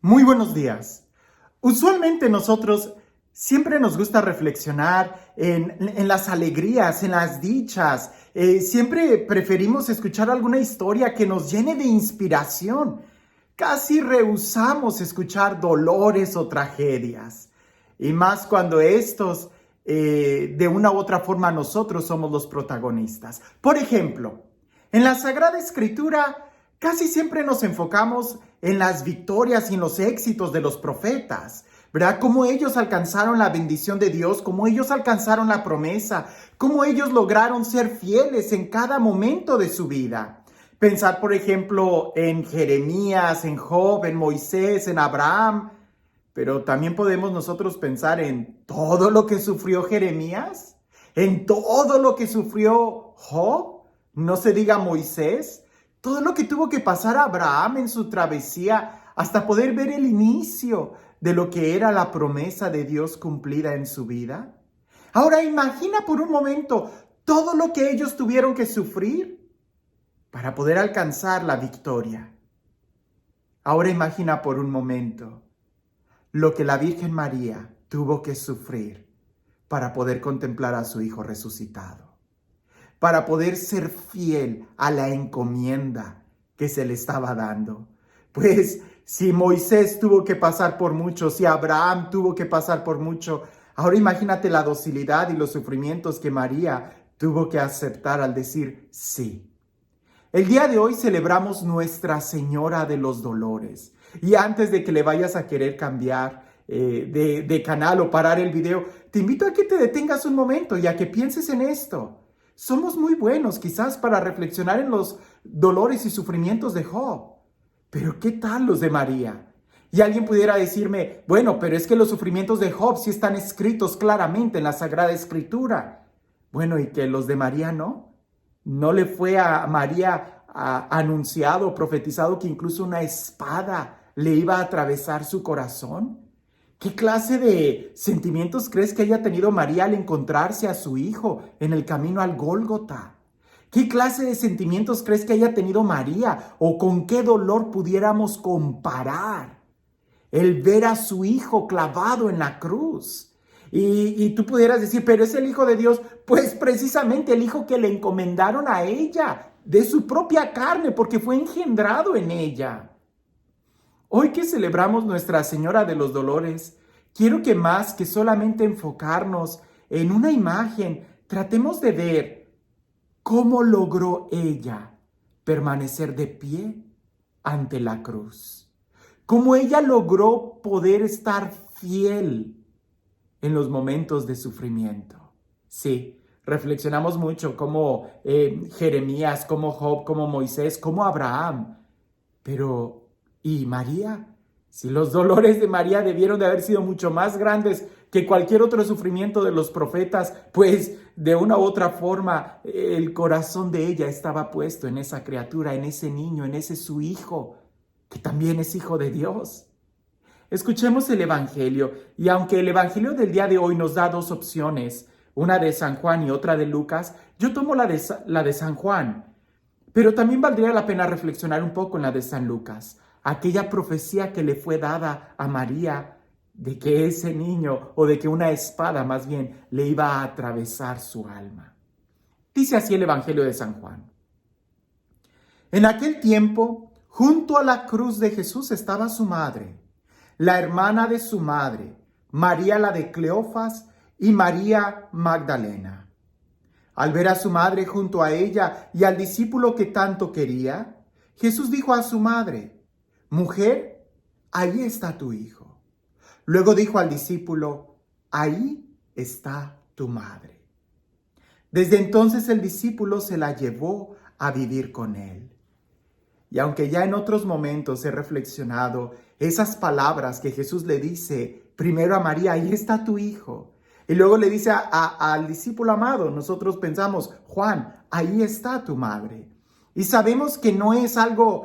Muy buenos días. Usualmente nosotros siempre nos gusta reflexionar en las alegrías, en las dichas. Siempre preferimos escuchar alguna historia que nos llene de inspiración. Casi rehusamos escuchar dolores o tragedias. Y más cuando estos, de una u otra forma, nosotros somos los protagonistas. Por ejemplo, en la Sagrada Escritura casi siempre nos enfocamos en las victorias y en los éxitos de los profetas, ¿verdad? Cómo ellos alcanzaron la bendición de Dios, cómo ellos alcanzaron la promesa, cómo ellos lograron ser fieles en cada momento de su vida. Pensar, por ejemplo, en Jeremías, en Job, en Moisés, en Abraham, pero también podemos nosotros pensar en todo lo que sufrió Jeremías, en todo lo que sufrió Job, no se diga Moisés, todo lo que tuvo que pasar Abraham en su travesía hasta poder ver el inicio de lo que era la promesa de Dios cumplida en su vida. Ahora imagina por un momento todo lo que ellos tuvieron que sufrir para poder alcanzar la victoria. Ahora imagina por un momento lo que la Virgen María tuvo que sufrir para poder contemplar a su Hijo resucitado, para poder ser fiel a la encomienda que se le estaba dando. Pues si Moisés tuvo que pasar por mucho, si Abraham tuvo que pasar por mucho, ahora imagínate la docilidad y los sufrimientos que María tuvo que aceptar al decir sí. El día de hoy celebramos Nuestra Señora de los Dolores. Y antes de que le vayas a querer cambiar de canal o parar el video, te invito a que te detengas un momento y a que pienses en esto. Somos muy buenos quizás para reflexionar en los dolores y sufrimientos de Job. Pero ¿qué tal los de María? Y alguien pudiera decirme, bueno, pero es que los sufrimientos de Job sí están escritos claramente en la Sagrada Escritura. Bueno, ¿y que los de María no? ¿No le fue a María anunciado o profetizado que incluso una espada le iba a atravesar su corazón? ¿Qué clase de sentimientos crees que haya tenido María al encontrarse a su hijo en el camino al Gólgota? ¿Qué clase de sentimientos crees que haya tenido María o con qué dolor pudiéramos comparar el ver a su hijo clavado en la cruz? Y tú pudieras decir, pero es el Hijo de Dios. Pues precisamente el hijo que le encomendaron a ella, de su propia carne, porque fue engendrado en ella. Hoy que celebramos Nuestra Señora de los Dolores, quiero que más que solamente enfocarnos en una imagen, tratemos de ver cómo logró ella permanecer de pie ante la cruz. Cómo ella logró poder estar fiel en los momentos de sufrimiento. Sí, reflexionamos mucho como Jeremías, como Job, como Moisés, como Abraham. Pero, ¿y María? Si los dolores de María debieron de haber sido mucho más grandes que cualquier otro sufrimiento de los profetas, pues de una u otra forma el corazón de ella estaba puesto en esa criatura, en ese niño, en ese su hijo, que también es hijo de Dios. Escuchemos el Evangelio, y aunque el Evangelio del día de hoy nos da dos opciones, una de San Juan y otra de Lucas, yo tomo la de San Juan. Pero también valdría la pena reflexionar un poco en la de San Lucas, aquella profecía que le fue dada a María de que ese niño, o de que una espada más bien, le iba a atravesar su alma. Dice así el Evangelio de San Juan. En aquel tiempo, junto a la cruz de Jesús estaba su madre, la hermana de su madre, María la de Cleofas y María Magdalena. Al ver a su madre junto a ella y al discípulo que tanto quería, Jesús dijo a su madre, «Mujer, ahí está tu hijo». Luego dijo al discípulo, «Ahí está tu madre». Desde entonces el discípulo se la llevó a vivir con él. Y aunque ya en otros momentos he reflexionado esas palabras que Jesús le dice primero a María, ahí está tu hijo. Y luego le dice al discípulo amado, nosotros pensamos, Juan, ahí está tu madre. Y sabemos que no es algo,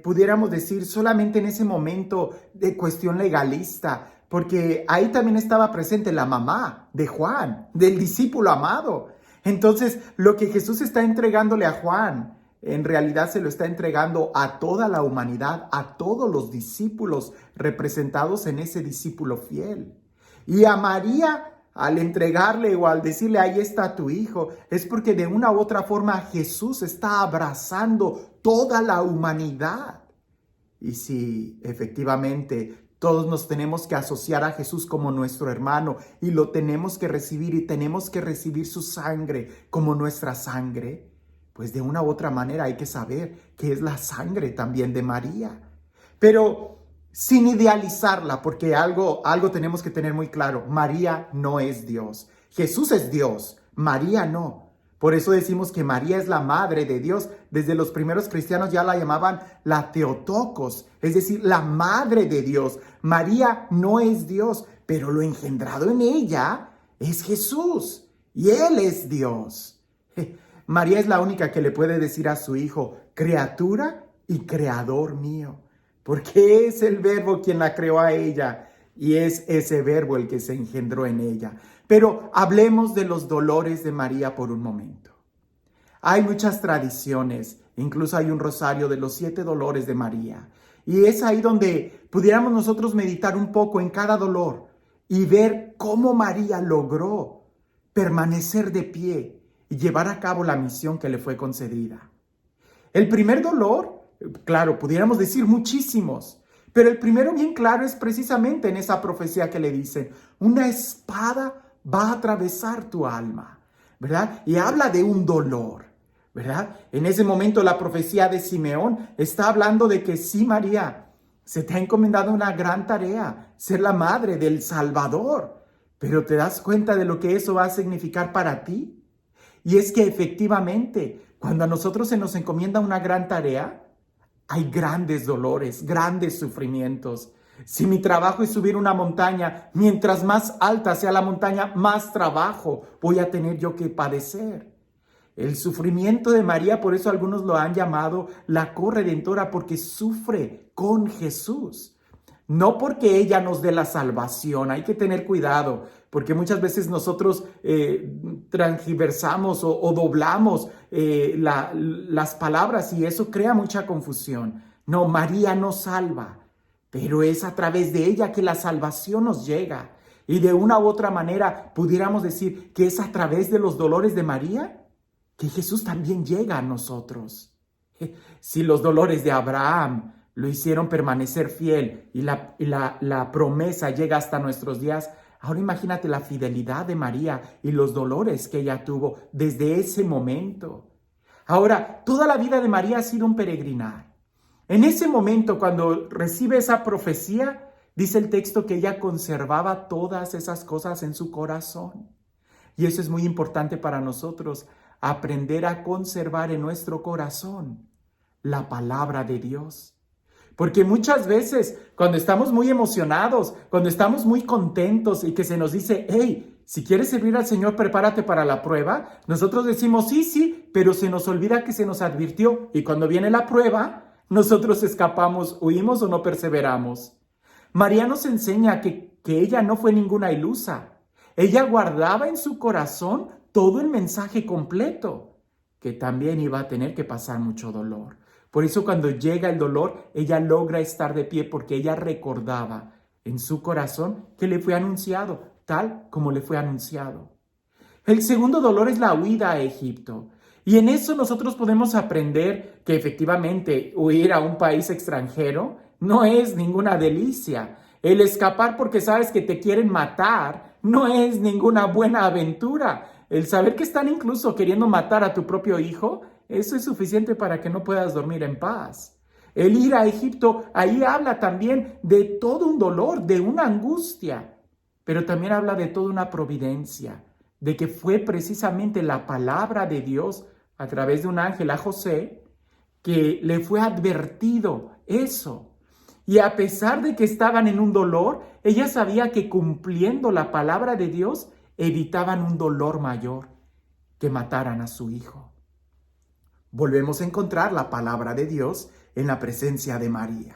pudiéramos decir, solamente en ese momento de cuestión legalista, porque ahí también estaba presente la mamá de Juan, del discípulo amado. Entonces, lo que Jesús está entregándole a Juan, en realidad se lo está entregando a toda la humanidad, a todos los discípulos representados en ese discípulo fiel. Y a María, al entregarle o al decirle, ahí está tu hijo, es porque de una u otra forma Jesús está abrazando toda la humanidad. Y si efectivamente todos nos tenemos que asociar a Jesús como nuestro hermano y lo tenemos que recibir y tenemos que recibir su sangre como nuestra sangre, pues de una u otra manera hay que saber que es la sangre también de María. Pero sin idealizarla, porque algo tenemos que tener muy claro: María no es Dios. Jesús es Dios, María no. Por eso decimos que María es la madre de Dios. Desde los primeros cristianos ya la llamaban la Theotokos, es decir, la madre de Dios. María no es Dios, pero lo engendrado en ella es Jesús y Él es Dios. María es la única que le puede decir a su hijo, criatura y creador mío, porque es el Verbo quien la creó a ella y es ese Verbo el que se engendró en ella. Pero hablemos de los dolores de María por un momento. Hay muchas tradiciones, incluso hay un rosario de los 7 dolores de María. Y es ahí donde pudiéramos nosotros meditar un poco en cada dolor y ver cómo María logró permanecer de pie y llevar a cabo la misión que le fue concedida. El primer dolor, claro, pudiéramos decir muchísimos, pero el primero bien claro es precisamente en esa profecía que le dicen, una espada va a atravesar tu alma, ¿verdad? Y habla de un dolor, ¿verdad? En ese momento la profecía de Simeón está hablando de que sí, María, se te ha encomendado una gran tarea, ser la madre del Salvador, pero ¿te das cuenta de lo que eso va a significar para ti? Y es que efectivamente, cuando a nosotros se nos encomienda una gran tarea, hay grandes dolores, grandes sufrimientos. Si mi trabajo es subir una montaña, mientras más alta sea la montaña, más trabajo voy a tener yo que padecer. El sufrimiento de María, por eso algunos lo han llamado la corredentora, porque sufre con Jesús. No porque ella nos dé la salvación, hay que tener cuidado, porque muchas veces nosotros transgiversamos o doblamos las palabras y eso crea mucha confusión. No, María nos salva, pero es a través de ella que la salvación nos llega. Y de una u otra manera pudiéramos decir que es a través de los dolores de María que Jesús también llega a nosotros. Si los dolores de Abraham lo hicieron permanecer fiel y la promesa llega hasta nuestros días, ahora imagínate la fidelidad de María y los dolores que ella tuvo desde ese momento. Ahora, toda la vida de María ha sido un peregrinar. En ese momento, cuando recibe esa profecía, dice el texto que ella conservaba todas esas cosas en su corazón. Y eso es muy importante para nosotros, aprender a conservar en nuestro corazón la palabra de Dios. Porque muchas veces cuando estamos muy emocionados, cuando estamos muy contentos y que se nos dice, hey, si quieres servir al Señor, prepárate para la prueba, nosotros decimos sí, pero se nos olvida que se nos advirtió y cuando viene la prueba, nosotros escapamos, huimos o no perseveramos. María nos enseña que ella no fue ninguna ilusa. Ella guardaba en su corazón todo el mensaje completo, que también iba a tener que pasar mucho dolor. Por eso cuando llega el dolor, ella logra estar de pie porque ella recordaba en su corazón que le fue anunciado, tal como le fue anunciado. El segundo dolor es la huida a Egipto. Y en eso nosotros podemos aprender que efectivamente huir a un país extranjero no es ninguna delicia. El escapar porque sabes que te quieren matar no es ninguna buena aventura. El saber que están incluso queriendo matar a tu propio hijo, eso es suficiente para que no puedas dormir en paz. El ir a Egipto, ahí habla también de todo un dolor, de una angustia, pero también habla de toda una providencia, de que fue precisamente la palabra de Dios a través de un ángel a José que le fue advertido eso. Y a pesar de que estaban en un dolor, ella sabía que cumpliendo la palabra de Dios evitaban un dolor mayor, que mataran a su hijo. Volvemos a encontrar la palabra de Dios en la presencia de María.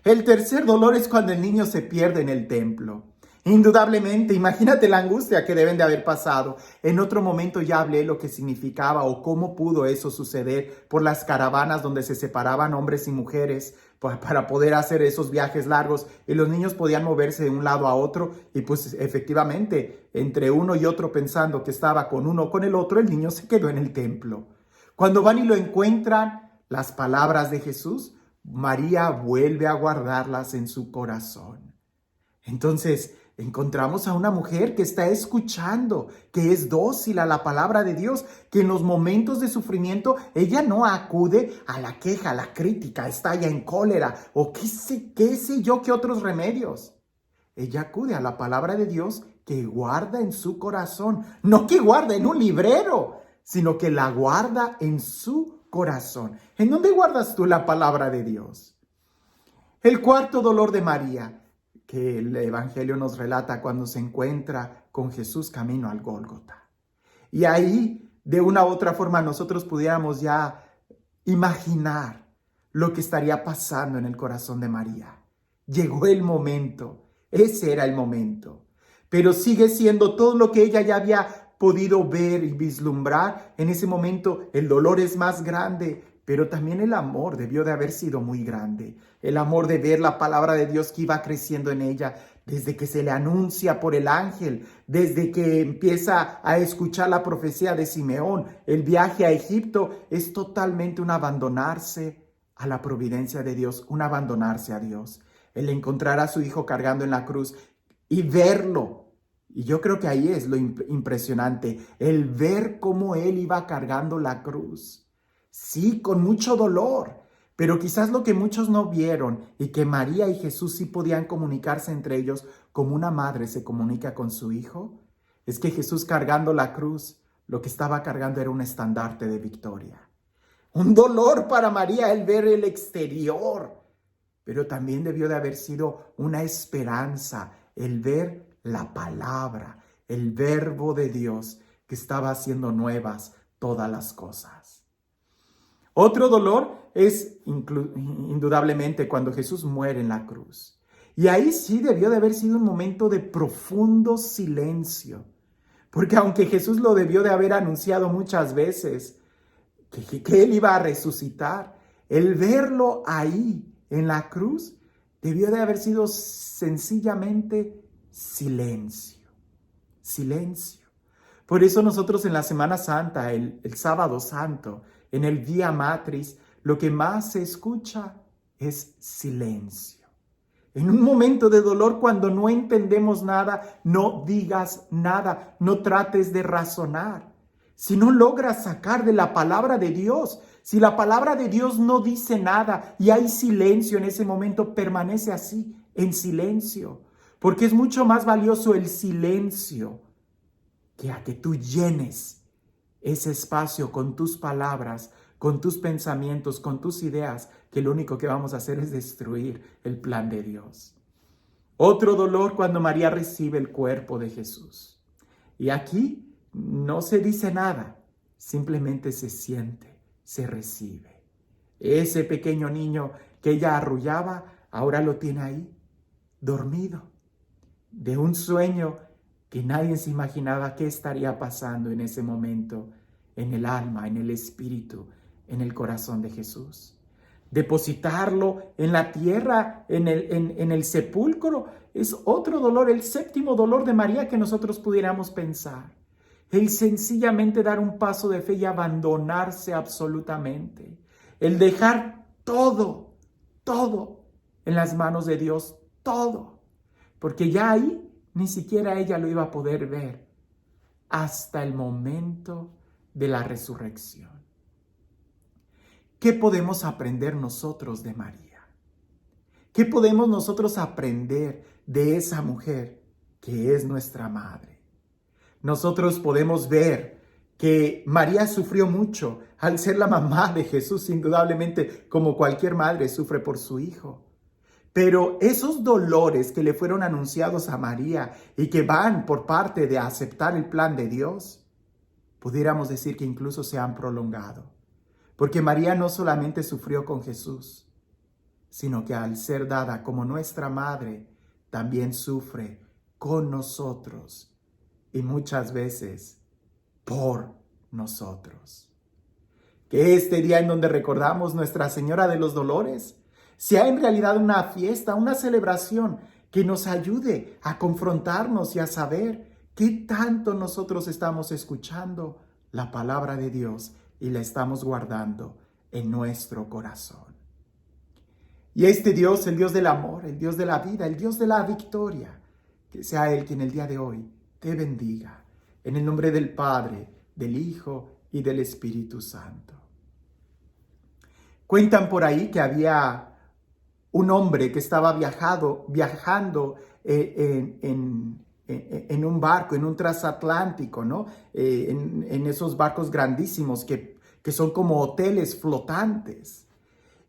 El tercer dolor es cuando el niño se pierde en el templo. Indudablemente, imagínate la angustia que deben de haber pasado. En otro momento ya hablé lo que significaba o cómo pudo eso suceder por las caravanas donde se separaban hombres y mujeres para poder hacer esos viajes largos y los niños podían moverse de un lado a otro y pues efectivamente entre uno y otro pensando que estaba con uno o con el otro, el niño se quedó en el templo. Cuando van y lo encuentran, las palabras de Jesús, María vuelve a guardarlas en su corazón. Entonces, encontramos a una mujer que está escuchando, que es dócil a la palabra de Dios, que en los momentos de sufrimiento ella no acude a la queja, a la crítica, estalla en cólera o qué sé yo, qué otros remedios. Ella acude a la palabra de Dios que guarda en su corazón, no que guarda en un librero, sino que la guarda en su corazón. ¿En dónde guardas tú la palabra de Dios? El cuarto dolor de María, que el Evangelio nos relata cuando se encuentra con Jesús camino al Gólgota. Y ahí, de una u otra forma, nosotros pudiéramos ya imaginar lo que estaría pasando en el corazón de María. Llegó el momento, ese era el momento, pero sigue siendo todo lo que ella ya había podido ver y vislumbrar. En ese momento el dolor es más grande, pero también el amor debió de haber sido muy grande. El amor de ver la palabra de Dios que iba creciendo en ella desde que se le anuncia por el ángel, desde que empieza a escuchar la profecía de Simeón. El viaje a Egipto es totalmente un abandonarse a la providencia de Dios, un abandonarse a Dios. El encontrar a su hijo cargando en la cruz y verlo. Y yo creo que ahí es lo impresionante, el ver cómo él iba cargando la cruz. Sí, con mucho dolor, pero quizás lo que muchos no vieron y que María y Jesús sí podían comunicarse entre ellos como una madre se comunica con su hijo, es que Jesús cargando la cruz, lo que estaba cargando era un estandarte de victoria. Un dolor para María el ver el exterior, pero también debió de haber sido una esperanza el ver la palabra, el verbo de Dios que estaba haciendo nuevas todas las cosas. Otro dolor es indudablemente cuando Jesús muere en la cruz. Y ahí sí debió de haber sido un momento de profundo silencio, porque aunque Jesús lo debió de haber anunciado muchas veces, que Él iba a resucitar, el verlo ahí en la cruz debió de haber sido sencillamente silencio. Silencio. Por eso nosotros en la Semana Santa, el Sábado Santo, en el Vía Matris, lo que más se escucha es silencio. En un momento de dolor, cuando no entendemos nada, no digas nada, no trates de razonar. Si no logras sacar de la palabra de Dios, si la palabra de Dios no dice nada y hay silencio en ese momento, permanece así, en silencio. Porque es mucho más valioso el silencio que a que tú llenes ese espacio con tus palabras, con tus pensamientos, con tus ideas, que lo único que vamos a hacer es destruir el plan de Dios. Otro dolor cuando María recibe el cuerpo de Jesús. Y aquí no se dice nada, simplemente se siente, se recibe. Ese pequeño niño que ella arrullaba, ahora lo tiene ahí, dormido, de un sueño que nadie se imaginaba qué estaría pasando en ese momento, en el alma, en el espíritu, en el corazón de Jesús. Depositarlo en la tierra, en el sepulcro, es otro dolor, el séptimo dolor de María que nosotros pudiéramos pensar. El sencillamente dar un paso de fe y abandonarse absolutamente. El dejar todo en las manos de Dios, todo. Porque ya ahí ni siquiera ella lo iba a poder ver hasta el momento de la resurrección. ¿Qué podemos aprender nosotros de María? ¿Qué podemos nosotros aprender de esa mujer que es nuestra madre? Nosotros podemos ver que María sufrió mucho al ser la mamá de Jesús, indudablemente, como cualquier madre sufre por su hijo. Pero esos dolores que le fueron anunciados a María y que van por parte de aceptar el plan de Dios, pudiéramos decir que incluso se han prolongado. Porque María no solamente sufrió con Jesús, sino que al ser dada como nuestra madre, también sufre con nosotros y muchas veces por nosotros. Que este día en donde recordamos Nuestra Señora de los Dolores sea en realidad una fiesta, una celebración que nos ayude a confrontarnos y a saber qué tanto nosotros estamos escuchando la palabra de Dios y la estamos guardando en nuestro corazón. Y este Dios, el Dios del amor, el Dios de la vida, el Dios de la victoria, que sea Él quien el día de hoy te bendiga. En el nombre del Padre, del Hijo y del Espíritu Santo. Cuentan por ahí que había un hombre que estaba viajando en un barco, en un transatlántico, ¿no? En esos barcos grandísimos que son como hoteles flotantes.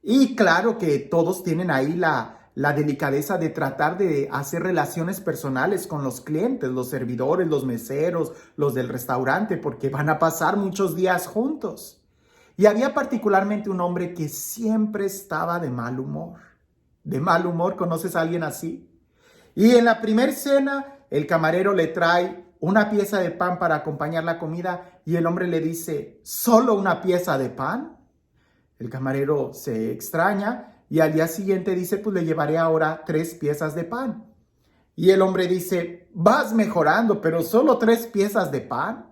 Y claro que todos tienen ahí la delicadeza de tratar de hacer relaciones personales con los clientes, los servidores, los meseros, los del restaurante, porque van a pasar muchos días juntos. Y había particularmente un hombre que siempre estaba de mal humor. De mal humor, ¿conoces a alguien así? Y en la primera cena, el camarero le trae una pieza de pan para acompañar la comida y el hombre le dice, ¿solo una pieza de pan? El camarero se extraña y al día siguiente dice, pues le llevaré ahora 3 piezas de pan. Y el hombre dice, vas mejorando, pero solo 3 piezas de pan.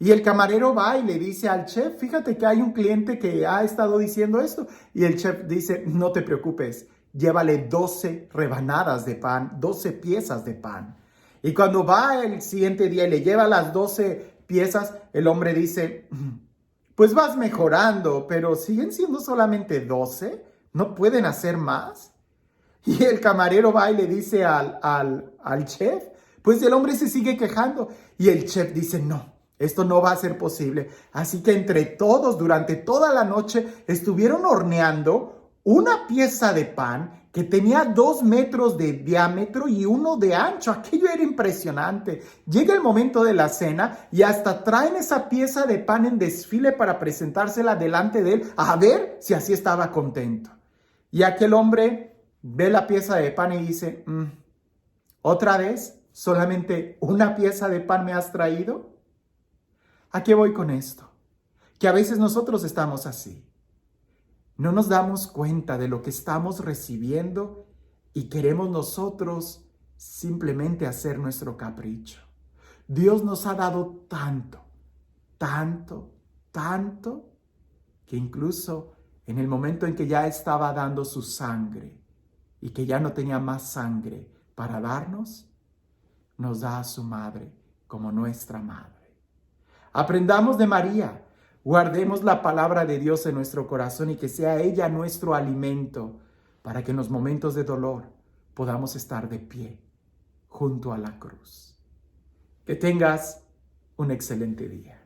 Y el camarero va y le dice al chef, fíjate que hay un cliente que ha estado diciendo esto. Y el chef dice, no te preocupes, llévale 12 rebanadas de pan, 12 piezas de pan. Y cuando va el siguiente día y le lleva las 12 piezas, el hombre dice, pues vas mejorando, pero siguen siendo solamente 12, ¿no pueden hacer más? Y el camarero va y le dice al chef, pues el hombre se sigue quejando. Y el chef dice, no, esto no va a ser posible. Así que entre todos, durante toda la noche, estuvieron horneando una pieza de pan que tenía 2 metros de diámetro y 1 de ancho. Aquello era impresionante. Llega el momento de la cena y hasta traen esa pieza de pan en desfile para presentársela delante de él, a ver si así estaba contento. Y aquel hombre ve la pieza de pan y dice, ¿otra vez solamente una pieza de pan me has traído? ¿A qué voy con esto? Que a veces nosotros estamos así. No nos damos cuenta de lo que estamos recibiendo y queremos nosotros simplemente hacer nuestro capricho. Dios nos ha dado tanto, tanto, tanto, que incluso en el momento en que ya estaba dando su sangre y que ya no tenía más sangre para darnos, nos da a su madre como nuestra madre. Aprendamos de María. Guardemos la palabra de Dios en nuestro corazón y que sea ella nuestro alimento para que en los momentos de dolor podamos estar de pie junto a la cruz. Que tengas un excelente día.